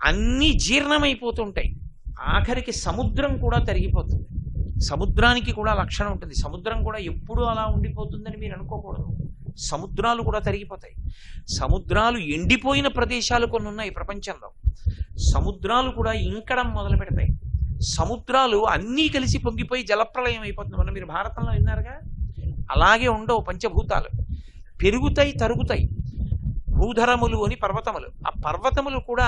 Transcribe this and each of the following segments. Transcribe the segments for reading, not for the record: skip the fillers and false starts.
అన్నీ జీర్ణమైపోతుంటాయి. ఆఖరికి సముద్రం కూడా తరిగిపోతుంది. సముద్రానికి కూడా లక్షణం ఉంటుంది. సముద్రం కూడా ఎప్పుడూ అలా ఉండిపోతుందని మీరు అనుకోకూడదు. సముద్రాలు కూడా తరిగిపోతాయి. సముద్రాలు ఎండిపోయిన ప్రదేశాలు కొన్ని ఉన్నాయి ప్రపంచంలో. సముద్రాలు కూడా ఇంకడం మొదలు పెడతాయి. సముద్రాలు అన్నీ కలిసి పొంగిపోయి జలప్రలయం అయిపోతుంది. మనం మీరు భారతంలో విన్నారుగా. అలాగే ఉండవు పంచభూతాలు. పెరుగుతాయి, తరుగుతాయి. భూధరములు అని పర్వతములు. ఆ పర్వతములు కూడా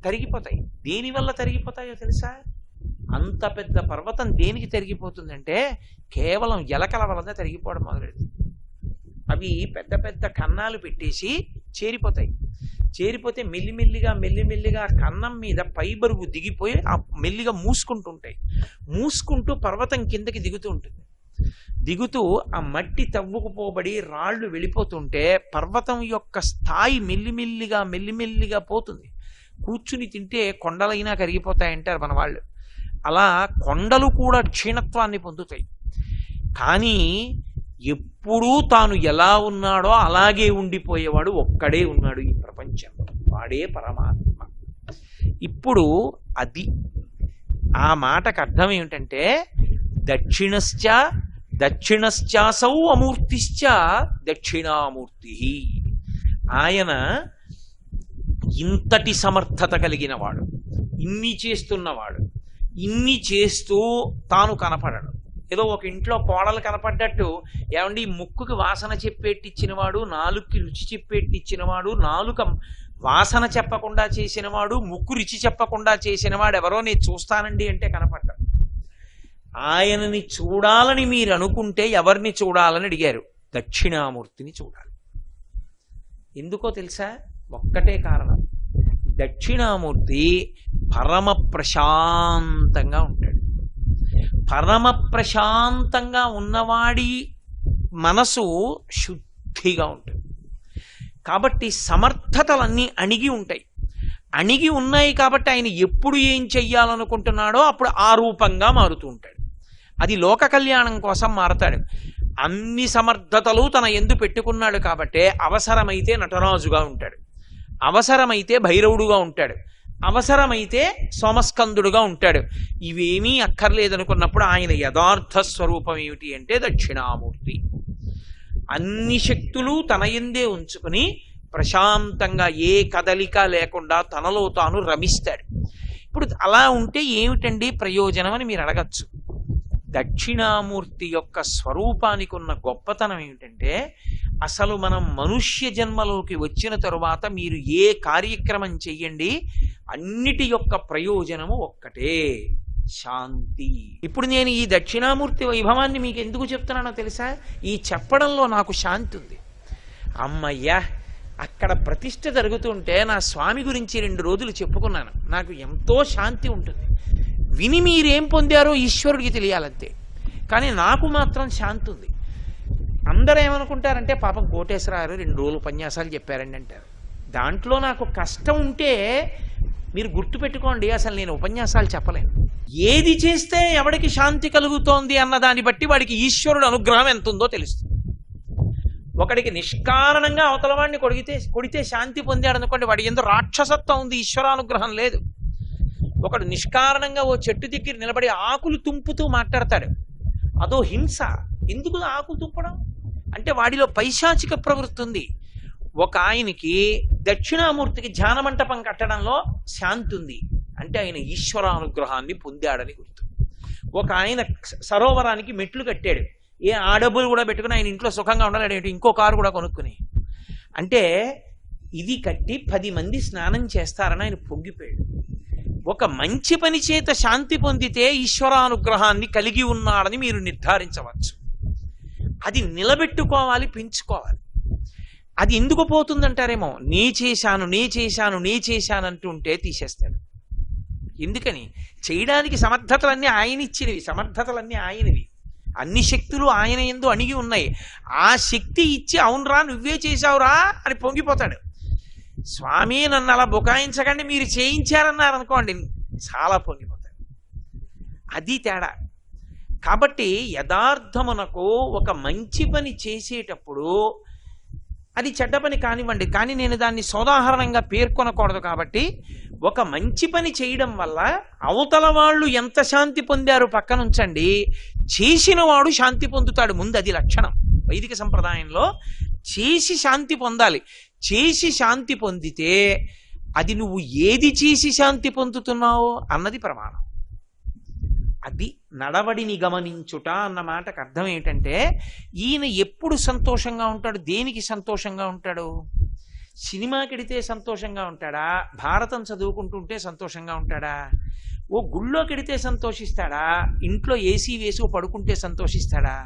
తరిగిపోతాయి. దేనివల్ల తరిగిపోతాయో తెలుసా? అంత పెద్ద పర్వతం దేనికి తరిగిపోతుందంటే కేవలం ఎలకల వల్ల తరిగిపోవడం మొదలెడుతుంది. అవి పెద్ద పెద్ద కన్నాలు పెట్టేసి చేరిపోతాయి. చేరిపోతే మెల్లిమెల్లిగా కన్నం మీద పై బరువు దిగిపోయి ఆ మెల్లిగా మూసుకుంటుంటాయి. మూసుకుంటూ పర్వతం కిందకి దిగుతూ ఉంటుంది. దిగుతూ ఆ మట్టి తవ్వుకుపోబడి రాళ్ళు వెళ్ళిపోతుంటే పర్వతం యొక్క స్థాయి మెల్లిమెల్లిగా పోతుంది. కూర్చుని తింటే కొండలైనా కరిగిపోతాయంటారు మన వాళ్ళు. అలా కొండలు కూడా క్షీణత్వాన్ని పొందుతాయి. కానీ ఎప్పుడూ తాను ఎలా ఉన్నాడో అలాగే ఉండిపోయేవాడు ఒక్కడే ఉన్నాడు ఈ ప్రపంచంలో. వాడే పరమాత్మ. ఇప్పుడు అది ఆ మాటకు అర్థం ఏమిటంటే దక్షిణశ్చాసౌ అమూర్తిశ్చ దక్షిణామూర్తి. ఆయన ఇంతటి సమర్థత కలిగిన వాడు, ఇన్ని చేస్తున్నవాడు, ఇన్ని చేస్తూ తాను కనపడడు. ఏదో ఒక ఇంట్లో కోడలు కనపడ్డట్టు, ఏమండి ముక్కుకి వాసన చెప్పేట్టిచ్చినవాడు, నాలుగుకి రుచి చెప్పేట్టిచ్చినవాడు, నాలుక వాసన చెప్పకుండా చేసినవాడు, ముక్కు రుచి చెప్పకుండా చేసినవాడు ఎవరో నేను చూస్తానండి అంటే కనపడ్డాడు. ఆయనని చూడాలని మీరు అనుకుంటే ఎవరిని చూడాలని అడిగారు? దక్షిణామూర్తిని చూడాలి. ఎందుకో తెలుసా? ఒక్కటే కారణం. దక్షిణామూర్తి పరమ ప్రశాంతంగా ఉంటాడు. పరమ ప్రశాంతంగా ఉన్నవాడి మనసు శుద్ధిగా ఉంటుంది. కాబట్టి సమర్థతలన్నీ అణిగి ఉంటాయి. అణిగి ఉన్నాయి కాబట్టి ఆయన ఎప్పుడు ఏం చెయ్యాలనుకుంటున్నాడో అప్పుడు ఆ రూపంగా మారుతూ ఉంటాడు. అది లోక కళ్యాణం కోసం మారతాడు. అన్ని సమర్థతలు తన యందు పెట్టుకున్నాడు కాబట్టే అవసరమైతే నటరాజుగా ఉంటాడు, అవసరమైతే భైరవుడుగా ఉంటాడు, అవసరమైతే సోమస్కందుడుగా ఉంటాడు. ఇవేమీ అక్కర్లేదనుకున్నప్పుడు ఆయన యథార్థ స్వరూపం ఏమిటి అంటే దక్షిణామూర్తి. అన్ని శక్తులు తన యందే ఉంచుకుని ప్రశాంతంగా ఏ కదలిక లేకుండా తనలో తాను రమిస్తాడు. ఇప్పుడు అలా ఉంటే ఏమిటండి ప్రయోజనం అని మీరు అడగచ్చు. దక్షిణామూర్తి యొక్క స్వరూపానికి ఉన్న గొప్పతనం ఏమిటంటే అసలు మనం మనుష్య జన్మలోకి వచ్చిన తరువాత మీరు ఏ కార్యక్రమం చెయ్యండి అన్నిటి యొక్క ప్రయోజనము ఒక్కటే, శాంతి. ఇప్పుడు నేను ఈ దక్షిణామూర్తి వైభవాన్ని మీకు ఎందుకు చెప్తున్నానో తెలుసా? ఈ చెప్పడంలో నాకు శాంతి ఉంది. అమ్మయ్యా, అక్కడ ప్రతిష్ఠ జరుగుతుంటే నా స్వామి గురించి 2 రోజులు చెప్పుకున్నాను, నాకు ఎంతో శాంతి ఉంటుంది. విని మీరేం పొందారో ఈశ్వరుడికి తెలియాలంతే. కానీ నాకు మాత్రం శాంతి ఉంది. అందరూ ఏమనుకుంటారంటే పాపం కోటేశ్వరారు 2 రోజులు ఉపన్యాసాలు చెప్పారండి అంటారు. దాంట్లో నాకు కష్టం ఉంటే మీరు గుర్తుపెట్టుకోండి, అసలు నేను ఉపన్యాసాలు చెప్పలేను. ఏది చేస్తే ఎవడికి శాంతి కలుగుతోంది అన్న దాన్ని బట్టి వాడికి ఈశ్వరుడు అనుగ్రహం ఎంత ఉందో తెలుస్తుంది. ఒకడికి నిష్కారణంగా అవతలవాడిని కొడితే శాంతి పొందాడు అనుకోండి, వాడి ఎందు రాక్షసత్వం ఉంది, ఈశ్వరానుగ్రహం లేదు. ఒకడు నిష్కారణంగా ఓ చెట్టు దగ్గర నిలబడి ఆకులు తుంపుతూ మాట్లాడతాడు, అదో హింస. ఎందుకు ఆకులు తుంపడం అంటే వాడిలో పైశాచిక ప్రవృత్తి ఉంది. ఒక ఆయనకి దక్షిణామూర్తికి ధ్యాన మంటపం కట్టడంలో శాంతి ఉంది అంటే ఆయన ఈశ్వరానుగ్రహాన్ని పొందాడని గుర్తు. ఒక ఆయన సరోవరానికి మెట్లు కట్టాడు, ఏ ఆడబ్బులు కూడా పెట్టుకుని ఆయన ఇంట్లో సుఖంగా ఉండాలి, ఇంకో కారు కూడా కొనుక్కుని. అంటే ఇది కట్టి 10 మంది స్నానం చేస్తారని ఆయన పొంగిపోయాడు. ఒక మంచి పని చేత శాంతి పొందితే ఈశ్వరానుగ్రహాన్ని కలిగి ఉన్నాడని మీరు నిర్ధారించవచ్చు. అది నిలబెట్టుకోవాలి, పెంచుకోవాలి. అది ఎందుకు పోతుందంటారేమో, నే చేశాను అంటుంటే తీసేస్తాడు. ఎందుకని? చేయడానికి సమర్థతలన్నీ ఆయన ఇచ్చినవి, సమర్థతలన్నీ ఆయనవి, అన్ని శక్తులు ఆయన యందు అణిగి ఉన్నాయి. ఆ శక్తి ఇచ్చి అవునరా నువ్వే చేశావురా అని పొంగిపోతాడు. స్వామి నన్ను అలా బుకాయించకండి, మీరు చేయించారన్నారనుకోండి చాలా పొంగిపోతాడు. అది తేడా. కాబట్టి యథార్థమునకు ఒక మంచి పని చేసేటప్పుడు అది చెడ్డ పని కానివ్వండి, కానీ నేను దాన్ని సోదాహరణంగా పేర్కొనకూడదు. కాబట్టి ఒక మంచి పని చేయడం వల్ల అవతల వాళ్ళు ఎంత శాంతి పొందారు పక్కనుంచండి, చేసిన వాడు శాంతి పొందుతాడు ముందు. అది లక్షణం వైదిక సంప్రదాయంలో. చేసి శాంతి పొందాలి. చేసి శాంతి పొందితే అది నువ్వు ఏది చేసి శాంతి పొందుతున్నావు అన్నది ప్రమాణం. అది నడవడిని గమనించుట అన్న మాటకు అర్థం ఏంటంటే, ఈయన ఎప్పుడు సంతోషంగా ఉంటాడు? దేనికి సంతోషంగా ఉంటాడు? సినిమాకెడితే సంతోషంగా ఉంటాడా? భారతం చదువుకుంటుంటే సంతోషంగా ఉంటాడా? ఓ గుళ్ళోకెడితే సంతోషిస్తాడా? ఇంట్లో ఏసీ వేసి పడుకుంటే సంతోషిస్తాడా?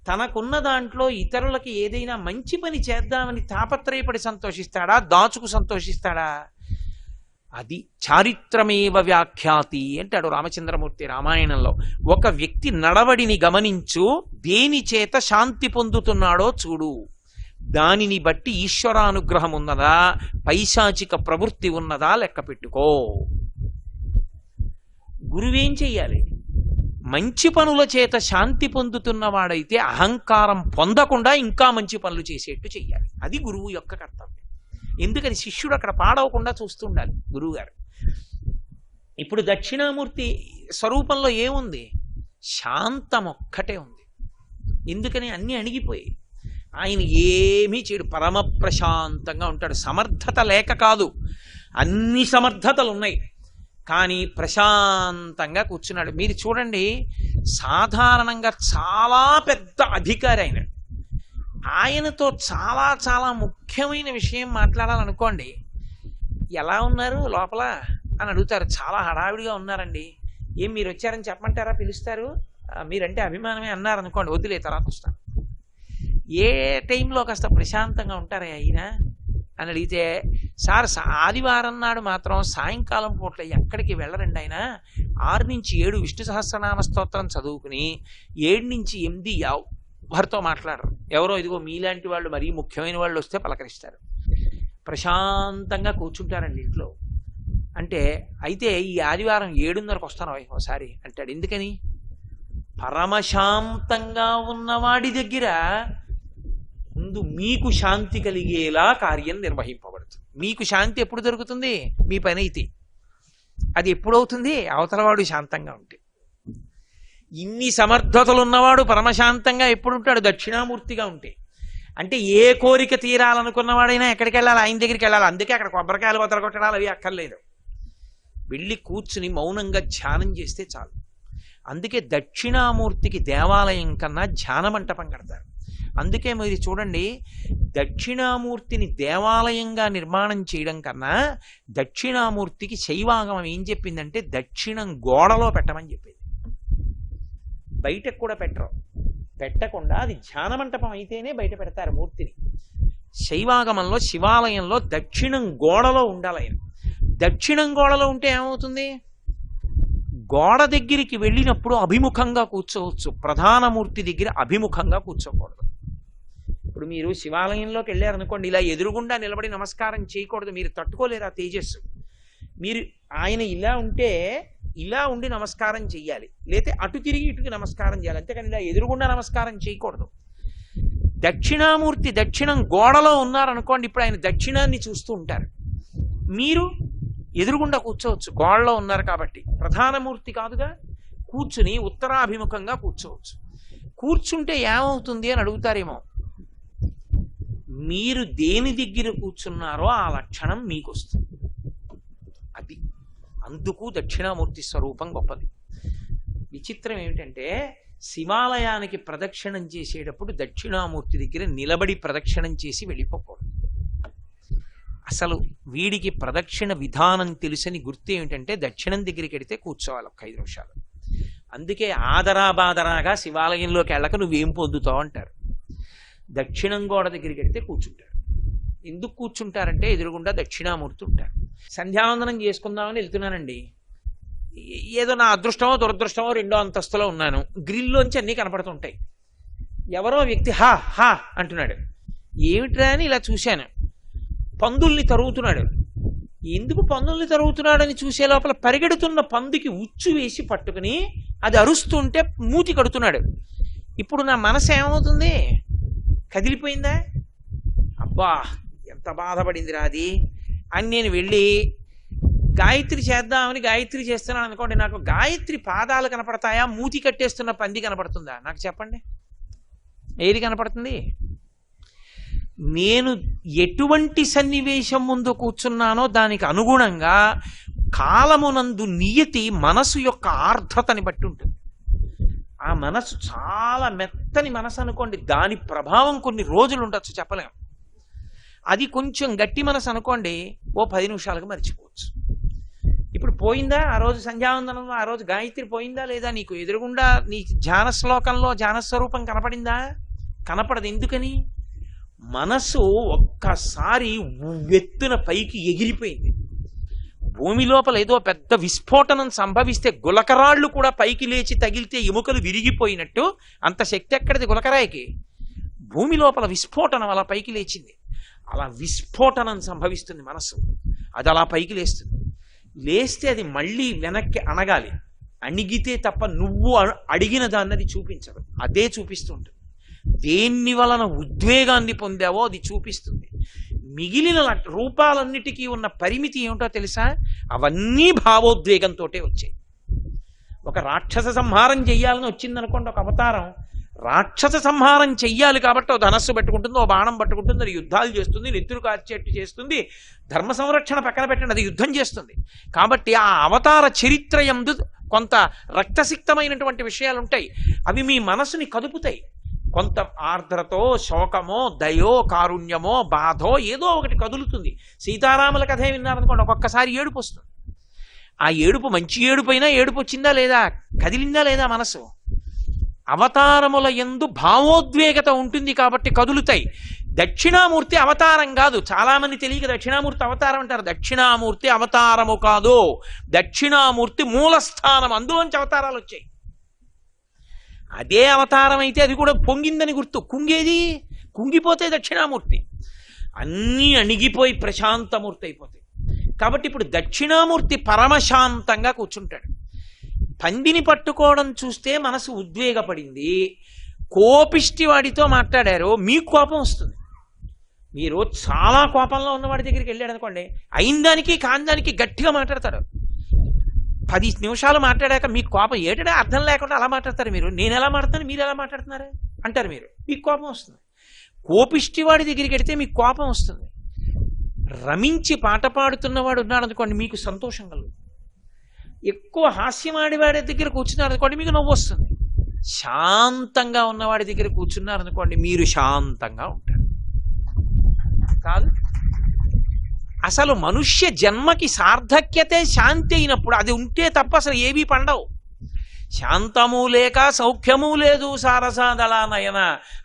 తనకున్న దాంట్లో ఇతరులకి ఏదైనా మంచి పని చేద్దామని తాపత్రయపడి సంతోషిస్తాడా? దాచుకు సంతోషిస్తాడా? అది చారిత్రమేవ వ్యాఖ్యాతి అంటాడు రామచంద్రమూర్తి రామాయణంలో. ఒక వ్యక్తి నడవడిని గమనించు, దేని చేత శాంతి పొందుతున్నాడో చూడు, దానిని బట్టి ఈశ్వరానుగ్రహం ఉన్నదా, పైశాచిక ప్రవృత్తి ఉన్నదా లెక్క పెట్టుకో. గురువేం చెయ్యాలి? మంచి పనుల చేత శాంతి పొందుతున్నవాడైతే అహంకారం పొందకుండా ఇంకా మంచి పనులు చేసేట్టు చెయ్యాలి. అది గురువు యొక్క కర్తవ్యం. ఎందుకని శిష్యుడు అక్కడ పాడవకుండా చూస్తుండాలి గురువు గారు. ఇప్పుడు దక్షిణామూర్తి స్వరూపంలో ఏముంది? శాంతం ఒక్కటే ఉంది. ఎందుకని? అన్నీ అణిగిపోయి ఆయన ఏమీ చేయడు, పరమ ప్రశాంతంగా ఉంటాడు. సమర్థత లేక కాదు, అన్ని సమర్థతలు ఉన్నాయి, కానీ ప్రశాంతంగా కూర్చున్నాడు. మీరు చూడండి, సాధారణంగా చాలా పెద్ద అధికారి ఆయన. ఆయనతో చాలా చాలా ముఖ్యమైన విషయం మాట్లాడాలనుకోండి, ఎలా ఉన్నారు లోపల అని అడుగుతారు. చాలా హడావిడిగా ఉన్నారండి. ఏం మీరు వచ్చారని చెప్పమంటారా? పిలుస్తారు. మీరంటే అభిమానమే అన్నారనుకోండి, వదిలే తర్వాత వస్తాను. ఏ టైంలో కాస్త ప్రశాంతంగా ఉంటారా అయినా అని అడిగితే, సార్ ఆదివారం నాడు మాత్రం సాయంకాలం పూట్ల ఎక్కడికి వెళ్ళరండి ఆయన. 6 నుంచి 7 విష్ణు సహస్రనామ స్తోత్రం చదువుకుని 7 నుంచి 8 ఎవరితో మాట్లాడరు. ఎవరో ఇదిగో మీలాంటి వాళ్ళు మరీ ముఖ్యమైన వాళ్ళు వస్తే పలకరిస్తారు. ప్రశాంతంగా కూర్చుంటారండి ఇంట్లో. అంటే అయితే ఈ ఆదివారం 7:30కు వస్తాను ఒకసారి అంటాడు. ఎందుకని? పరమశాంతంగా ఉన్నవాడి దగ్గర ముందు మీకు శాంతి కలిగేలా కార్యం నిర్వహింపబడుతుంది. మీకు శాంతి ఎప్పుడు దొరుకుతుంది? మీ పని అయితే. అది ఎప్పుడవుతుంది? అవతలవాడు శాంతంగా ఉంటే. ఇన్ని సమర్థతలు ఉన్నవాడు పరమశాంతంగా ఎప్పుడు ఉంటాడు? దక్షిణామూర్తిగా ఉంటే. అంటే ఏ కోరిక తీరాలనుకున్నవాడైనా ఎక్కడికి వెళ్ళాలి? ఆయన దగ్గరికి వెళ్ళాలి. అందుకే అక్కడ కొబ్బరికాయలు వదలగొట్టడాలు అవి అక్కర్లేదు. వెళ్ళి కూర్చుని మౌనంగా ధ్యానం చేస్తే చాలు. అందుకే దక్షిణామూర్తికి దేవాలయం కన్నా ధ్యాన మంటపం కడతారు. అందుకే మీరు చూడండి, దక్షిణామూర్తిని దేవాలయంగా నిర్మాణం చేయడం కన్నా దక్షిణామూర్తికి శైవాగమం ఏం చెప్పిందంటే దక్షిణం గోడలో పెట్టమని చెప్పింది. బయటకు కూడా పెట్టకుండా అది ధ్యాన మంటపం అయితేనే బయట పెడతారు మూర్తిని. శైవాగమంలో శివాలయంలో దక్షిణం గోడలో ఉండాలి. దక్షిణం గోడలో ఉంటే ఏమవుతుంది? గోడ దగ్గరికి వెళ్ళినప్పుడు అభిముఖంగా కూర్చోవచ్చు, ప్రధానమూర్తి దగ్గర అభిముఖంగా కూర్చోకూడదు. ఇప్పుడు మీరు శివాలయంలోకి వెళ్ళారనుకోండి, ఇలా ఎదురుగుండా నిలబడి నమస్కారం చేయకూడదు. మీరు తట్టుకోలేరు ఆ తేజస్సు. మీరు ఆయన ఇలా ఉంటే ఇలా ఉండి నమస్కారం చెయ్యాలి, లేతే అటు తిరిగి ఇటుకి నమస్కారం చేయాలి. అంతేకాని ఇలా ఎదురుగుండా నమస్కారం చేయకూడదు. దక్షిణామూర్తి దక్షిణం గోడలో ఉన్నారనుకోండి, ఇప్పుడు ఆయన దక్షిణాన్ని చూస్తూ ఉంటారు. మీరు ఎదురుగుండా కూర్చోవచ్చు, గోడలో ఉన్నారు కాబట్టి. ప్రధానమూర్తి కాదుగా, కూర్చుని ఉత్తరాభిముఖంగా కూర్చోవచ్చు. కూర్చుంటే ఏమవుతుంది అని అడుగుతారేమో. మీరు దేని దగ్గర కూర్చున్నారో ఆ లక్షణం మీకు వస్తుంది. అది అందుకు దక్షిణామూర్తి స్వరూపం గొప్పది. విచిత్రం ఏమిటంటే, శివాలయానికి ప్రదక్షిణం చేసేటప్పుడు దక్షిణామూర్తి దగ్గర నిలబడి ప్రదక్షిణం చేసి వెళ్ళిపోకూడదు. అసలు వీడికి ప్రదక్షిణ విధానం తెలుసని గుర్తు ఏమిటంటే, దక్షిణం దగ్గరికి వెడితే కూర్చోవాలి ఒక 5 నిమిషాలు. అందుకే ఆదరాబాదరాగా శివాలయంలోకి వెళ్ళక నువ్వేం పొందుతావు అంటారు. దక్షిణం గోడ దగ్గరికి వెడితే కూర్చుంటారు. ఎందుకు కూర్చుంటారంటే ఎదురుగుండా దక్షిణామూర్తి ఉంటారు. సంధ్యావందనం చేసుకుందామని వెళ్తున్నానండి, ఏదో నా అదృష్టమో దురదృష్టమో 2వ అంతస్తులో ఉన్నాను. గ్రిల్లోంచి అన్నీ కనపడుతుంటాయి. ఎవరో వ్యక్తి హా హా అంటున్నాడు. ఏమిట్రా అని ఇలా చూశాను. పందుల్ని తరుగుతున్నాడు. ఎందుకు పందుల్ని తరుగుతున్నాడని చూసే లోపల పరిగెడుతున్న పందుకి ఉచ్చు వేసి పట్టుకుని అది అరుస్తుంటే మూతి కడుతున్నాడు. ఇప్పుడు నా మనసు ఏమవుతుంది? కదిలిపోయిందా? అబ్బా ఎంత బాధపడిందిరా అది అని నేను వెళ్ళి గాయత్రి చేద్దామని గాయత్రి చేస్తున్నాను అనుకోండి, నాకు గాయత్రి పాదాలు కనపడతాయా, మూతి కట్టేస్తున్న పంది కనపడుతుందా? నాకు చెప్పండి, ఏది కనపడుతుంది? నేను ఎటువంటి సన్నివేశం ముందు కూర్చున్నానో దానికి అనుగుణంగా కాలమునందు నియతి మనసు యొక్క ఆర్ద్రతని బట్టి ఉంటుంది. ఆ మనసు చాలా మెత్తని మనసు అనుకోండి, దాని ప్రభావం కొన్ని రోజులు ఉండొచ్చు, చెప్పలేము. అది కొంచెం గట్టి మనసు అనుకోండి, ఓ 10 నిమిషాలకు మర్చిపోవచ్చు. ఇప్పుడు పోయిందా ఆ రోజు సంధ్యావందనంలో, ఆ రోజు గాయత్రి పోయిందా లేదా? నీకు ఎదురుగుండా నీ ధ్యాన శ్లోకంలో ధ్యాన స్వరూపం కనపడిందా? కనపడదు. ఎందుకని? మనసు ఒక్కసారి ఉవ్వెత్తున పైకి ఎగిరిపోయింది. భూమి లోపల ఏదో పెద్ద విస్ఫోటనం సంభవిస్తే గులకరాళ్ళు కూడా పైకి లేచి తగిలితే ఎముకలు విరిగిపోయినట్టు అంత శక్తి ఎక్కడిది గులకరాయికి? భూమి లోపల విస్ఫోటనం అలా పైకి లేచింది. అలా విస్ఫోటనం సంభవిస్తుంది మనసు. అది అలా పైకి లేస్తుంది. లేస్తే అది మళ్ళీ వెనక్కి అణగాలి. అణిగితే తప్ప నువ్వు అడిగిన దాన్ని అది చూపించదు, అదే చూపిస్తూ ఉంటుంది. దేన్ని వలన ఉద్వేగాన్ని పొందావో అది చూపిస్తుంది. మిగిలిన రూపాలన్నిటికీ ఉన్న పరిమితి ఏమిటో తెలుసా? అవన్నీ భావోద్వేగంతో వచ్చాయి. ఒక రాక్షస సంహారం చెయ్యాలని వచ్చిందనుకోండి ఒక అవతారం, రాక్షస సంహారం చెయ్యాలి కాబట్టి ఓ ధనస్సు పెట్టుకుంటుంది, ఓ బాణం పట్టుకుంటుంది, అది యుద్ధాలు చేస్తుంది, నెత్తురు కార్చేట్టు చేస్తుంది. ధర్మ సంరక్షణ పక్కన పెట్టండి, అది యుద్ధం చేస్తుంది. కాబట్టి ఆ అవతార చరిత్ర యందు కొంత రక్తసిక్తమైనటువంటి విషయాలు ఉంటాయి. అవి మీ మనసుని కదుపుతాయి. కొంత ఆర్ద్రతో, శోకమో, దయో, కారుణ్యమో, బాధో ఏదో ఒకటి కదులుతుంది. సీతారాముల కథే విన్నారనుకోండి, ఒక్కొక్కసారి ఏడుపు వస్తుంది. ఆ ఏడుపు మంచి ఏడుపైనా ఏడుపు వచ్చిందా లేదా, కదిలిందా లేదా మనసు? అవతారముల యందు భావోద్వేగత ఉంటుంది కాబట్టి కదులుతాయి. దక్షిణామూర్తి అవతారం కాదు. చాలామంది తెలియక దక్షిణామూర్తి అవతారం అంటారు. దక్షిణామూర్తి అవతారము కాదు, దక్షిణామూర్తి మూలస్థానం, అందులోంచి అవతారాలు వచ్చాయి. అదే అవతారం అయితే అది కూడా పొంగిందని గుర్తు. కుంగేది, కుంగిపోతే దక్షిణామూర్తి. అన్నీ అణిగిపోయి ప్రశాంతమూర్తి అయిపోతాయి. కాబట్టి ఇప్పుడు దక్షిణామూర్తి పరమశాంతంగా కూర్చుంటాడు. పందిని పట్టుకోవడం చూస్తే మనసు ఉద్వేగపడింది, కోపిష్టి వాడితో మాట్లాడారు, మీకు కోపం వస్తుంది. మీరు చాలా కోపంలో ఉన్నవాడి దగ్గరికి వెళ్ళాడు అనుకోండి, అయిన దానికి కాని దానికి గట్టిగా మాట్లాడతాడు. 10 నిమిషాలు మాట్లాడాక మీకు కోపం ఏటనే అర్థం లేకుండా అలా మాట్లాడతారు. మీరు నేను ఎలా మాట్లాడతాను, మీరు ఎలా మాట్లాడుతున్నారు అంటారు. మీకు కోపం వస్తుంది. కోపిష్టి వాడి దగ్గరికి వెడితే మీకు కోపం వస్తుంది. రమించి పాట పాడుతున్నవాడు ఉన్నాడు అనుకోండి, మీకు సంతోషం కలుగుతుంది. ఎక్కువ హాస్యమాడివాడి దగ్గర కూర్చున్నారు అనుకోండి, మీకు నవ్వు వస్తుంది. శాంతంగా ఉన్నవాడి దగ్గర కూర్చున్నారు అనుకోండి, మీరు శాంతంగా ఉంటారు. కాదు, అసలు మనుష్య జన్మకి సార్థక్యతే శాంతి అయినప్పుడు. అది ఉంటే తప్ప అసలు ఏవీ పండవు. శాంతము లేక సౌఖ్యము లేదు సారసాదళ నయన.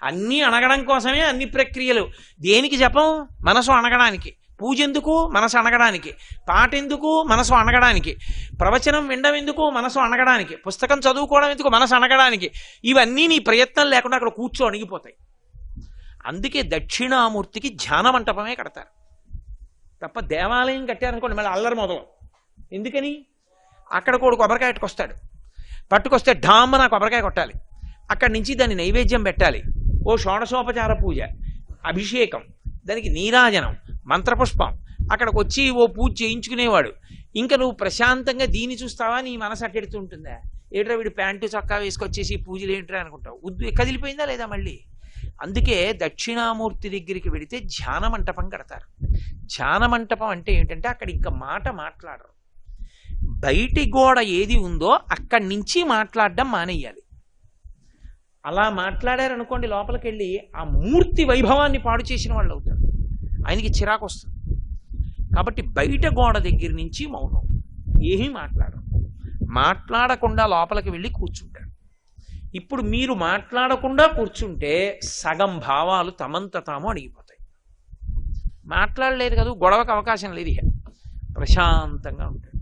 అన్నీ అణగడం కోసమే అన్ని ప్రక్రియలు. దేనికి జపం? మనసు అణగడానికి. పూజ ఎందుకు? మనసు అణగడానికి. పాట ఎందుకు? మనసు అణగడానికి. ప్రవచనం వినడం ఎందుకు? మనసు అణగడానికి. పుస్తకం చదువుకోవడం ఎందుకు? మనసు అణగడానికి. ఇవన్నీ నీ ప్రయత్నం లేకుండా అక్కడ కూర్చో అణిగిపోతాయి. అందుకే దక్షిణామూర్తికి ధ్యాన మంటపమే కడతారు తప్ప దేవాలయం కట్టారనుకోండి మళ్ళీ అల్లరి మొదలు. ఎందుకని? అక్కడ కూడా కొబ్బరికాయ పట్టుకొస్తే ఢామ్మ నా కొబ్బరికాయ కొట్టాలి. అక్కడి నుంచి దాన్ని నైవేద్యం పెట్టాలి. ఓ షోడశోపచార పూజ, అభిషేకం, దానికి నీరాజనం, మంత్రపుష్పం. అక్కడికి వచ్చి ఓ పూజ చేయించుకునేవాడు. ఇంకా నువ్వు ప్రశాంతంగా దీన్ని చూస్తావా? నీ మనసు అట్టెడుతూ ఉంటుందా? ఏట్రా వీడు ప్యాంటు చొక్కా వేసుకొచ్చేసి పూజలు ఏంట్రా అనుకుంటావు. కదిలిపోయిందా లేదా మళ్ళీ? అందుకే దక్షిణామూర్తి దగ్గరికి వెడితే ధ్యాన మంటపం కడతారు. ధ్యాన మంటపం అంటే ఏంటంటే అక్కడ ఇంకా మాట మాట్లాడరు. బయటి గోడ ఏది ఉందో అక్కడి నుంచి మాట్లాడడం మానేయాలి. అలా మాట్లాడారనుకోండి, లోపలికి వెళ్ళి ఆ మూర్తి వైభవాన్ని పాడు చేసిన వాళ్ళు అవుతారు. ఆయనకి చిరాకు వస్తుంది. కాబట్టి బయట గోడ దగ్గర నుంచి మౌనం, ఏమీ మాట్లాడకుండా లోపలికి వెళ్ళి కూర్చుంటాడు. ఇప్పుడు మీరు మాట్లాడకుండా కూర్చుంటే సగం భావాలు తమంత తాము అడిగిపోతాయి. మాట్లాడలేదు కదా, గొడవకు అవకాశం లేదు. ఇక ప్రశాంతంగా ఉంటాడు.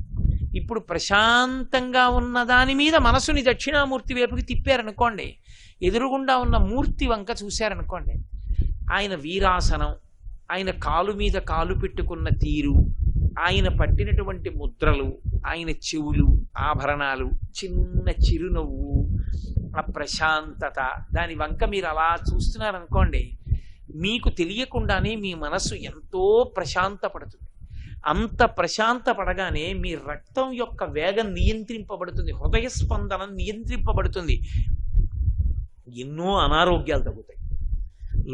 ఇప్పుడు ప్రశాంతంగా ఉన్న దాని మీద మనసుని దక్షిణామూర్తి వైపుకి తిప్పారనుకోండి, ఎదురుగుండా ఉన్న మూర్తి వంక చూశారనుకోండి, ఆయన వీరాసనం, ఆయన కాలు మీద కాలు పెట్టుకున్న తీరు, ఆయన పట్టినటువంటి ముద్రలు, ఆయన చెవులు, ఆభరణాలు, చిన్న చిరునవ్వు, ఆ ప్రశాంతత, దాని వంక మీరు అలా చూస్తున్నారనుకోండి, మీకు తెలియకుండానే మీ మనస్సు ఎంతో ప్రశాంతపడుతుంది. అంత ప్రశాంత పడగానే మీ రక్తం యొక్క వేగం నియంత్రింపబడుతుంది, హృదయ స్పందనం నియంత్రింపబడుతుంది, ఎన్నో అనారోగ్యాలు తగ్గుతాయి.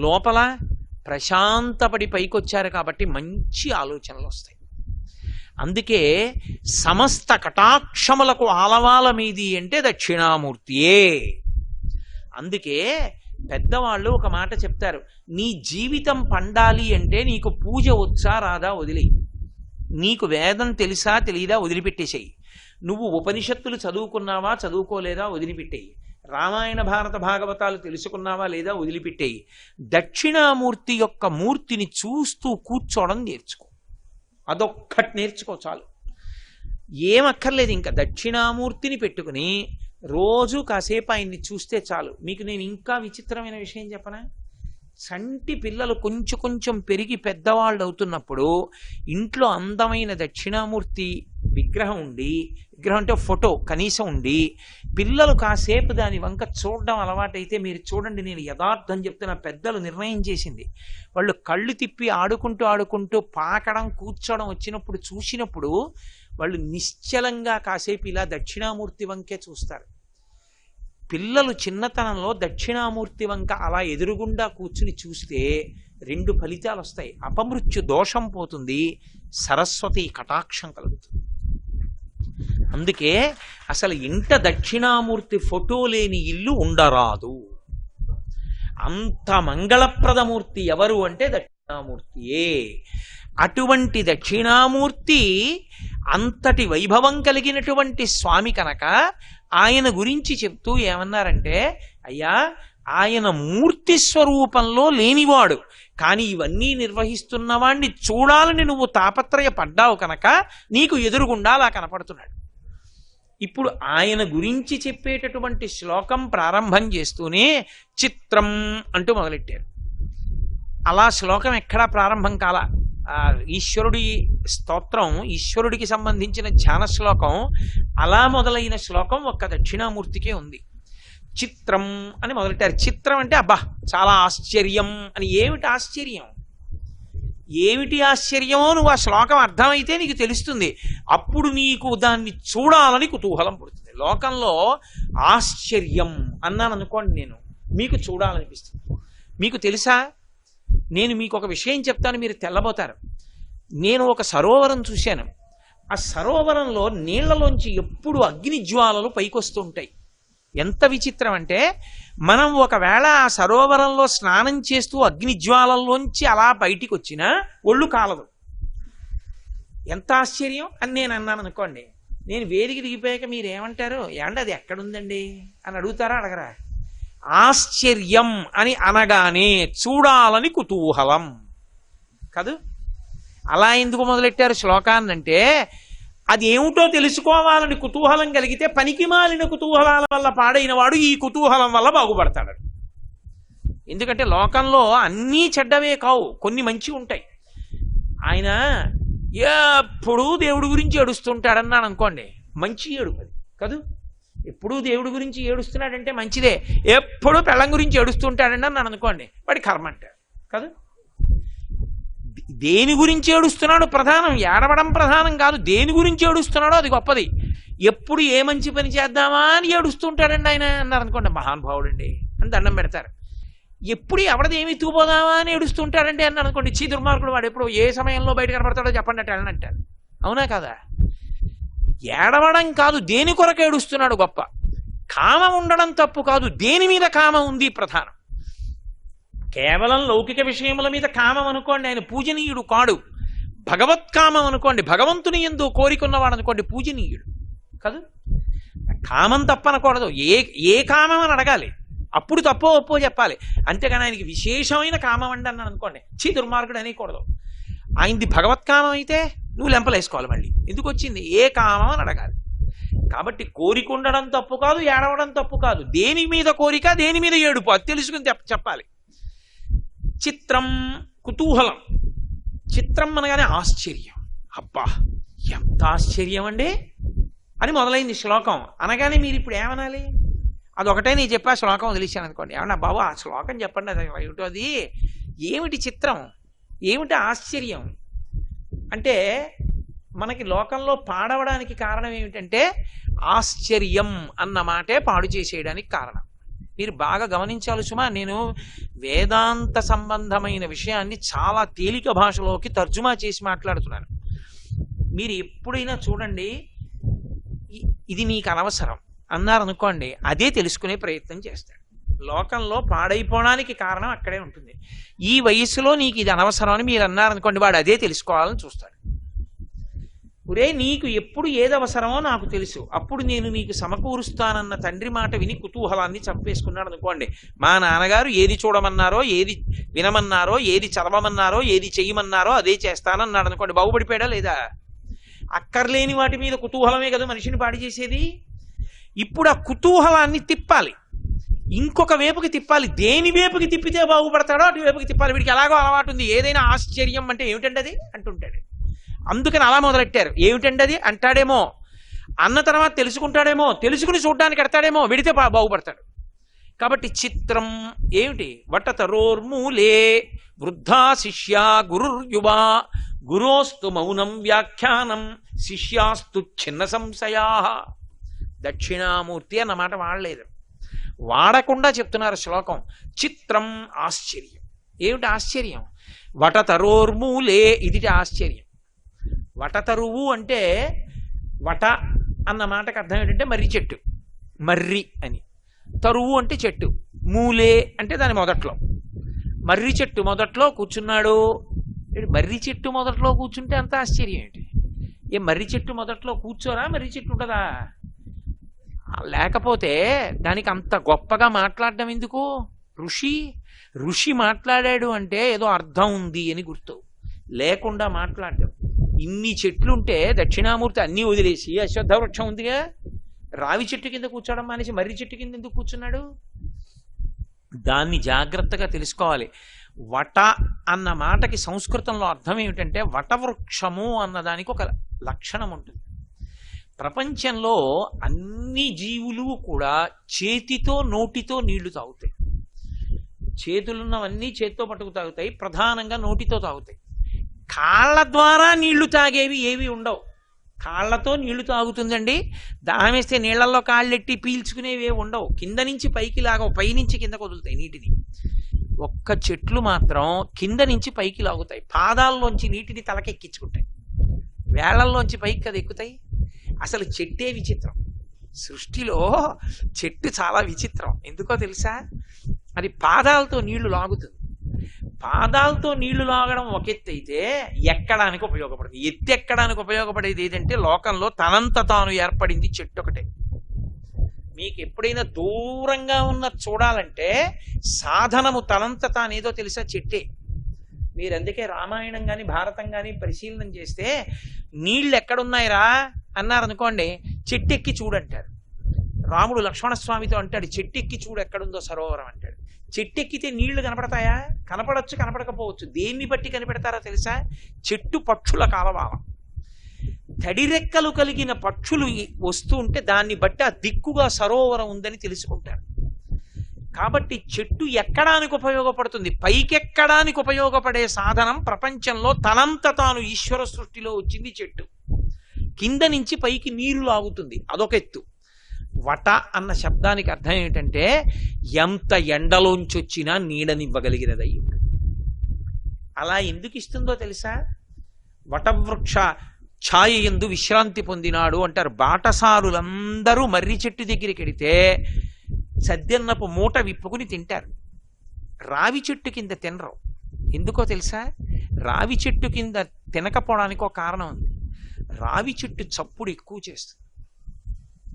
లోపల ప్రశాంతపడి పైకొచ్చారు కాబట్టి మంచి ఆలోచనలు వస్తాయి. అందుకే సమస్త కటాక్షములకు ఆలవాల మీది అంటే దక్షిణామూర్తియే. అందుకే పెద్దవాళ్ళు ఒక మాట చెప్తారు, నీ జీవితం పండాలి అంటే నీకు పూజ వచ్చా రాదా వదిలేయి, నీకు వేదం తెలుసా తెలియదా వదిలిపెట్టేసేయి, నువ్వు ఉపనిషత్తులు చదువుకున్నావా చదువుకోలేదా వదిలిపెట్టేయి, రామాయణ భారత భాగవతాలు తెలుసుకున్నావా లేదా వదిలిపెట్టేయి, దక్షిణామూర్తి యొక్క మూర్తిని చూస్తూ కూర్చోవడం నేర్చుకో, అదొక్కటి నేర్చుకో చాలు. ఏమక్కర్లేదు, ఇంకా దక్షిణామూర్తిని పెట్టుకుని రోజు కాసేపు ఆయన్ని చూస్తే చాలు. మీకు నేను ఇంకా విచిత్రమైన విషయం చెప్పనా? చంటి పిల్లలు కొంచెం కొంచెం పెరిగి పెద్దవాళ్ళు అవుతున్నప్పుడు ఇంట్లో అందమైన దక్షిణామూర్తి విగ్రహం ఉండి, విగ్రహం అంటే ఫోటో కనీసం ఉండి, పిల్లలు కాసేపు దాని వంక చూడడం అలవాటైతే మీరు చూడండి, నేను యథార్థం చెప్తున్న, పెద్దలు నిర్ణయం చేసింది, వాళ్ళు కళ్ళు తిప్పి ఆడుకుంటూ ఆడుకుంటూ పాకడం కూర్చోవడం వచ్చినప్పుడు చూసినప్పుడు వాళ్ళు నిశ్చలంగా కాసేపు ఇలా దక్షిణామూర్తి వంకే చూస్తారు. పిల్లలు చిన్నతనంలో దక్షిణామూర్తి వంక అలా ఎదురుగుండా కూర్చుని చూస్తే 2 ఫలితాలు వస్తాయి. అపమృత్యు దోషం పోతుంది, సరస్వతి కటాక్షం కలుగుతుంది. అందుకే అసలు ఇంట దక్షిణామూర్తి ఫోటో లేని ఇల్లు ఉండరాదు. అంత మంగళప్రదమూర్తి ఎవరు అంటే దక్షిణామూర్తియే. అటువంటి దక్షిణామూర్తి అంతటి వైభవం కలిగినటువంటి స్వామి కనుక ఆయన గురించి చెప్తూ ఏమన్నారంటే, అయ్యా ఆయన మూర్తి స్వరూపంలో లేనివాడు, కానీ ఇవన్నీ నిర్వహిస్తున్నవాణ్ణి చూడాలని నువ్వు తాపత్రయపడ్డావు కనుక నీకు ఎదురుగుండా అలా కనపడుతున్నాడు. ఇప్పుడు ఆయన గురించి చెప్పేటటువంటి శ్లోకం ప్రారంభం చేస్తూనే చిత్రం అంటూ మొదలెట్టారు. అలా శ్లోకం ఎక్కడా ప్రారంభం కాల. ఈశ్వరుడి స్తోత్రం, ఈశ్వరుడికి సంబంధించిన ధ్యాన శ్లోకం, అలా మొదలైన శ్లోకం ఒక్క దక్షిణామూర్తికే ఉంది. చిత్రం అని మొదలెట్టారు. చిత్రం అంటే అబ్బా చాలా ఆశ్చర్యం అని. ఏమిటి ఆశ్చర్యం? ఏమిటి ఆశ్చర్యమో నువ్వు ఆ శ్లోకం అర్థమైతే నీకు తెలుస్తుంది. అప్పుడు నీకు దాన్ని చూడాలని కుతూహలం పుడుతుంది. లోకంలో ఆశ్చర్యం అన్నాను అనుకోండి, నేను మీకు చూడాలనిపిస్తుంది. మీకు తెలుసా, నేను మీకు ఒక విషయం చెప్తాను, మీరు తెల్లబోతారు. నేను ఒక సరోవరం చూశాను. ఆ సరోవరంలో నీళ్లలోంచి ఎప్పుడు అగ్ని జ్వాలలు పైకొస్తూ ఉంటాయి. ఎంత విచిత్రం అంటే, మనం ఒకవేళ ఆ సరోవరంలో స్నానం చేస్తూ అగ్ని జ్వాలల్లోంచి అలా బయటికి వచ్చినా ఒళ్ళు కాలదు. ఎంత ఆశ్చర్యం అని నేను అన్నాను అనుకోండి. నేను వేదికి దిగిపోయాక మీరు ఏమంటారు? ఏమంటే అది ఎక్కడుందండి అని అడుగుతారా అడగరా? ఆశ్చర్యం అని అనగానే చూడాలని కుతూహలం కాదు. అలా ఎందుకు మొదలెట్టారు శ్లోకాన్నంటే, అది ఏమిటో తెలుసుకోవాలని కుతూహలం కలిగితే పనికి మాలిన కుతూహలాల వల్ల పాడైన వాడు ఈ కుతూహలం వల్ల బాగుపడతాడు. ఎందుకంటే లోకంలో అన్నీ చెడ్డవే కావు, కొన్ని మంచి ఉంటాయి. ఆయన ఎప్పుడూ దేవుడి గురించి ఏడుస్తుంటాడన్నాను అనుకోండి, మంచి ఏడుపది కాదు. ఎప్పుడూ దేవుడి గురించి ఏడుస్తున్నాడంటే మంచిదే. ఎప్పుడూ పెళ్ళం గురించి ఏడుస్తుంటాడండి అన్నాను అనుకోండి, వాడి కర్మ అంటాడు కాదు. దేని గురించి ఏడుస్తున్నాడు ప్రధానం, ఏడవడం ప్రధానం కాదు. దేని గురించి ఏడుస్తున్నాడో అది గొప్పది. ఎప్పుడు ఏ మంచి పని చేద్దామా అని ఏడుస్తుంటాడండి ఆయన అన్నారు అనుకోండి, మహానుభావుడండి అని దండం పెడతారు. ఎప్పుడు ఎవడది ఏమి ఎత్తుకుపోదామా అని ఏడుస్తుంటాడండి అన్నారు అనుకోండి, చీ దుర్మార్గుడు వాడు, ఎప్పుడు ఏ సమయంలో బయట కనపడతాడో చెప్పండి అంటే అంటారు. అవునా కదా? ఏడవడం కాదు, దేని కొరకు ఏడుస్తున్నాడు గొప్ప. కామం ఉండడం తప్పు కాదు, దేని మీద కామం ఉంది ప్రధానం. కేవలం లౌకిక విషయముల మీద కామం అనుకోండి, ఆయన పూజనీయుడు కాడు. భగవత్కామం అనుకోండి, భగవంతుని యందు కోరికున్నవాడు అనుకోండి, పూజనీయుడు కాదు. కామం తప్పనకూడదు. ఏ కామం అని అడగాలి, అప్పుడు తప్పో ఒప్పో చెప్పాలి. అంతేగాని ఆయనకి విశేషమైన కామం అండి అన్నాను అనుకోండి, చీ దుర్మార్గుడు అనేకూడదు. ఆయనది భగవత్కామం అయితే నువ్వు లెంపలేసుకోవాలి. మళ్ళీ ఎందుకు వచ్చింది? ఏ కామం అని అడగాలి. కాబట్టి కోరిక ఉండడం తప్పు కాదు, ఏడవడం తప్పు కాదు. దేని మీద కోరిక, దేని మీద ఏడుపు, అది తెలుసుకుని చెప్పాలి. చిత్రం కుతూహలం. చిత్రం అనగానే ఆశ్చర్యం. అబ్బా ఎంత ఆశ్చర్యం అండి అని మొదలైంది శ్లోకం. అనగానే మీరు ఇప్పుడు ఏమనాలి? అదొకటే నేను చెప్పా, శ్లోకం వదిలేశాను అనుకోండి. ఏమన్నా బాబు ఆ శ్లోకం చెప్పండి, అది ఏమిటో, అది ఏమిటి చిత్రం, ఏమిటి ఆశ్చర్యం అంటే మనకి లోకంలో పాడవడానికి కారణం ఏమిటంటే ఆశ్చర్యం అన్న మాటే పాడు చేసేయడానికి కారణం. మీరు బాగా గమనించాలి సుమా, నేను వేదాంత సంబంధమైన విషయాన్ని చాలా తేలిక భాషలోకి తర్జుమా చేసి మాట్లాడుతున్నాను. మీరు ఎప్పుడైనా చూడండి, ఇది నీకు అనవసరం అన్నారనుకోండి, అదే తెలుసుకునే ప్రయత్నం చేస్తాడు. లోకంలో పాడైపోవడానికి కారణం అక్కడే ఉంటుంది. ఈ వయసులో నీకు ఇది అనవసరం అని మీరు అన్నారనుకోండి, వాడు అదే తెలుసుకోవాలని చూస్తాడు. ఒరే, నీకు ఎప్పుడు ఏది అవసరమో నాకు తెలుసు, అప్పుడు నేను నీకు సమకూరుస్తానన్న తండ్రి మాట విని కుతూహలాన్ని చంపేసుకున్నాడు అనుకోండి. మా నాన్నగారు ఏది చూడమన్నారో, ఏది వినమన్నారో, ఏది చదవమన్నారో, ఏది చెయ్యమన్నారో అదే చేస్తానన్నాడు అనుకోండి, బాగుపడిపోయాడా లేదా? అక్కర్లేని వాటి మీద కుతూహలమే కదా మనిషిని పాడు చేసేది. ఇప్పుడు ఆ కుతూహలాన్ని తిప్పాలి, ఇంకొక వైపుకి తిప్పాలి. దేని వైపుకి తిప్పితే బాగుపడతాడో అటు వైపుకి తిప్పాలి. వీడికి ఎలాగో అలవాటు ఉంది, ఏదైనా ఆశ్చర్యం అంటే ఏమిటండి అది అంటుంటాడు. అందుకని అలా మొదలెట్టారు. ఏమిటండి అది అంటాడేమో, అన్న తర్వాత తెలుసుకుంటాడేమో, తెలుసుకుని చూడ్డానికి ఎడతాడేమో, విడితే బాగుపడతాడు. కాబట్టి చిత్రం ఏమిటి? వటతరోర్మూలే వృద్ధా శిష్యా గురుర్యువా గురోస్తు మౌనం వ్యాఖ్యానం శిష్యాస్తు చిన్న సంశయా. దక్షిణామూర్తి అన్నమాట వాడలేదు, వాడకుండా చెప్తున్నారు శ్లోకం. చిత్రం ఆశ్చర్యం. ఏమిటి ఆశ్చర్యం? వటతరోర్మూలే, ఇది ఆశ్చర్యం. వటతరువు అంటే, వట అన్న మాటకు అర్థం ఏంటంటే మర్రి చెట్టు, మర్రి అని. తరువు అంటే చెట్టు, మూలే అంటే దాని మొదట్లో. మర్రి చెట్టు మొదట్లో కూర్చున్నాడు. మర్రి చెట్టు మొదట్లో కూర్చుంటే అంత ఆశ్చర్యం ఏంటి? మర్రి చెట్టు మొదట్లో కూర్చోరా? మర్రి చెట్టు ఉంటుందా? లేకపోతే దానికి అంత గొప్పగా మాట్లాడడం ఎందుకు? ఋషి మాట్లాడాడు అంటే ఏదో అర్థం ఉంది అని గుర్తు, లేకుండా మాట్లాడడం. ఇన్ని చెట్లుంటే దక్షిణామూర్తి అన్నీ వదిలేసి అశ్వత్థ వృక్షం ఉందిగా, రావి చెట్టు కింద కూర్చోవడం మానేసి మర్రి చెట్టు కింద ఎందుకు కూర్చున్నాడు? దాన్ని జాగ్రత్తగా తెలుసుకోవాలి. వట అన్న మాటకి సంస్కృతంలో అర్థం ఏమిటంటే, వటవృక్షము అన్నదానికి ఒక లక్షణం ఉంటుంది. ప్రపంచంలో అన్ని జీవులు కూడా చేతితో నోటితో నీళ్లు తాగుతాయి. చేతులున్నవన్నీ చేతితో పట్టుకు తాగుతాయి, ప్రధానంగా నోటితో తాగుతాయి. కాళ్ళ ద్వారా నీళ్లు తాగేవి ఏవి ఉండవు. కాళ్ళతో నీళ్లు తాగుతుందండి, దాహం వేస్తే నీళ్లలో కాళ్ళెట్టి పీల్చుకునేవి ఏవి ఉండవు. కింద నుంచి పైకి లాగవు, పైనుంచి కిందకు వదులుతాయి నీటిని. ఒక్క చెట్లు మాత్రం కింద నుంచి పైకి లాగుతాయి, పాదాల్లోంచి నీటిని తలకెక్కించుకుంటాయి, వేళ్లల్లోంచి పైకి కదా ఎక్కుతాయి. అసలు చెట్టే విచిత్రం. సృష్టిలో చెట్టు చాలా విచిత్రం. ఎందుకో తెలుసా? అది పాదాలతో నీళ్లు లాగుతుంది. పాదాలతో నీళ్లు లాగడం ఒక ఎత్తు అయితే, ఎక్కడానికి ఉపయోగపడుతుంది. ఎత్తి ఎక్కడానికి ఉపయోగపడేది ఏదంటే, లోకంలో తనంత తాను ఏర్పడింది చెట్టు ఒకటే. మీకు ఎప్పుడైనా దూరంగా ఉన్న చూడాలంటే సాధనము తనంత తానేదో తెలుసా? చెట్టే. మీరు అందుకే రామాయణం కానీ భారతం కానీ పరిశీలన చేస్తే, నీళ్ళు ఎక్కడున్నాయిరా అన్నారనుకోండి, చెట్టెక్కి చూడంటారు. రాముడు లక్ష్మణస్వామితో అంటాడు, చెట్టెక్కి చూడు ఎక్కడుందో సరోవరం అంటాడు. చెట్టెక్కితే నీళ్లు కనపడతాయా? కనపడచ్చు, కనపడకపోవచ్చు. దేన్ని బట్టి కనిపెడతారో తెలుసా? చెట్టు పక్షుల కాలవాలం. తడిరెక్కలు కలిగిన పక్షులు వస్తూ ఉంటే దాన్ని బట్టి ఆ దిక్కుగా సరోవరం ఉందని తెలుసుకుంటారు. కాబట్టి చెట్టు ఎక్కడానికి ఉపయోగపడుతుంది. పైకెక్కడానికి ఉపయోగపడే సాధనం ప్రపంచంలో తనంత తాను ఈశ్వర సృష్టిలో వచ్చింది చెట్టు. కింద నుంచి పైకి నీరు లాగుతుంది, అదొక ఎత్తు. వట అన్న శబ్దానికి అర్థం ఏమిటంటే, ఎంత ఎండలోంచి వచ్చినా నీడనివ్వగలిగినది అయి ఉంటుంది. అలా ఎందుకు ఇస్తుందో తెలుసా? వటవృక్ష ఛాయ యందు విశ్రాంతి పొందినాడు అంటారు. బాటసారులందరూ మర్రి చెట్టు దగ్గరికి వెడితే సద్దెన్నపు మూట విప్పుకుని తింటారు, రావి చెట్టు కింద తినరు. ఎందుకో తెలుసా? రావి చెట్టు కింద తినకపోవడానికి ఒక కారణం ఉంది. రావి చెట్టు చప్పుడు ఎక్కువ చేస్తుంది.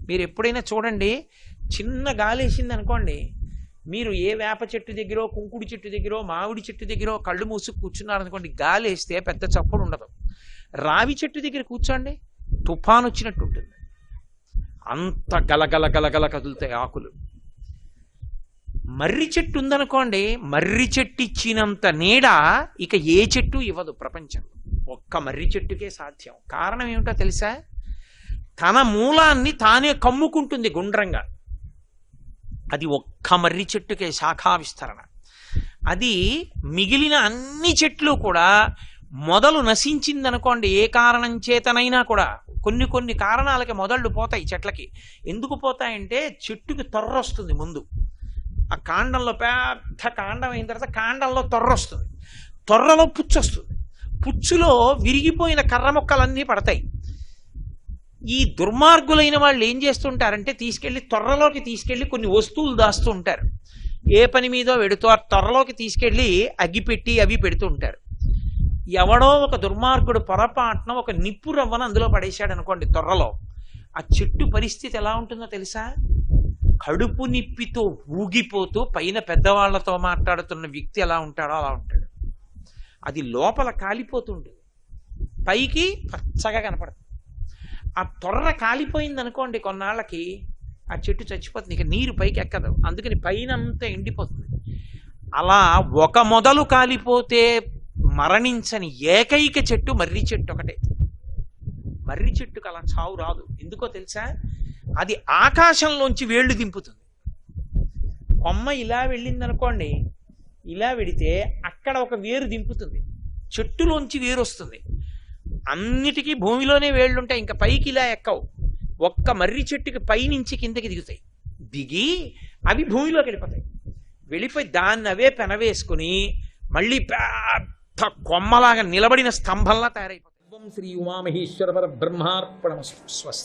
మీరు ఎప్పుడైనా చూడండి, చిన్న గాలి వేసింది అనుకోండి, మీరు ఏ వేప చెట్టు దగ్గర, కుంకుడు చెట్టు దగ్గర, మామిడి చెట్టు దగ్గర కళ్ళు మూసుకు కూర్చున్నారనుకోండి, గాలి వేస్తే పెద్ద చప్పుడు ఉండదు. రావి చెట్టు దగ్గర కూర్చోండి, తుఫాను వచ్చినట్టు ఉంటుంది. అంత గలగల గలగల కదులుతాయి ఆకులు. మర్రి చెట్టు ఉందనుకోండి, మర్రి చెట్టు ఇచ్చినంత నీడ ఇక ఏ చెట్టు ఇవ్వదు ప్రపంచంలో. ఒక్క మర్రి చెట్టుకే సాధ్యం. కారణం ఏమిటో తెలుసా? తన మూలాన్ని తానే కమ్ముకుంటుంది గుండ్రంగా. అది ఒక్క మర్రి చెట్టుకే శాఖా విస్తరణ. అది మిగిలిన అన్ని చెట్లు కూడా మొదలు నశించిందనుకోండి, ఏ కారణం చేతనైనా కూడా, కొన్ని కొన్ని కారణాలకి మొదళ్ళు పోతాయి చెట్లకి. ఎందుకు పోతాయంటే చెట్టుకి తొర్ర వస్తుంది ముందు. ఆ కాండంలో పెద్ద కాండం అయిన తర్వాత కాండంలో తొర్ర వస్తుంది, తొర్రలో పుచ్చు వస్తుంది, పుచ్చులో విరిగిపోయిన కర్ర మొక్కలన్నీ పడతాయి. ఈ దుర్మార్గులైన వాళ్ళు ఏం చేస్తుంటారంటే తీసుకెళ్లి తొర్రలోకి తీసుకెళ్లి కొన్ని వస్తువులు దాస్తూ ఉంటారు. ఏ పని మీదో వెడుతూ ఆ తొర్రలోకి తీసుకెళ్లి అగ్గిపెట్టి అవి పెడుతూ ఉంటారు. ఎవడో ఒక దుర్మార్గుడు పొరపాటున ఒక నిప్పు రవ్వను అందులో పడేశాడు అనుకోండి తొర్రలో, ఆ చెట్టు పరిస్థితి ఎలా ఉంటుందో తెలుసా? కడుపు నిప్పితో ఊగిపోతూ పైన పెద్దవాళ్లతో మాట్లాడుతున్న వ్యక్తి ఎలా ఉంటాడో అలా ఉంటాడు. అది లోపల కాలిపోతుంటుంది, పైకి పచ్చగా కనపడుతుంది. ఆ తొర్ర కాలిపోయింది అనుకోండి కొన్నాళ్ళకి, ఆ చెట్టు చచ్చిపోతుంది, ఇక నీరు పైకి ఎక్కదు, అందుకని పైన అంతా ఎండిపోతుంది. అలా ఒక మొదలు కాలిపోతే మరణించని ఏకైక చెట్టు మర్రి చెట్టు ఒకటే. మర్రి చెట్టుకు అలా చావు రాదు. ఎందుకో తెలుసా? అది ఆకాశంలోంచి వేళ్ళు దింపుతుంది. కొమ్మ ఇలా వెళ్ళిందనుకోండి, ఇలా వెడితే అక్కడ ఒక వేరు దింపుతుంది, చెట్టులోంచి వేరు వస్తుంది. అన్నిటికీ భూమిలోనే వేళ్ళుంటాయి, ఇంకా పైకి ఇలా ఎక్కవు. ఒక్క మర్రి చెట్టుకి పైనుంచి కిందకి దిగుతాయి, దిగి అవి భూమిలోకి వెళ్ళిపోతాయి. వెళ్ళిపోయి దాన్ని అవే పెనవేసుకుని మళ్ళీ పెద్ద కొమ్మలాగా నిలబడిన స్తంభంలా తయారైపోతాయి. శ్రీ ఉమామహేశ్వర పరబ్రహ్మార్పణమస్తు. స్వస్తి.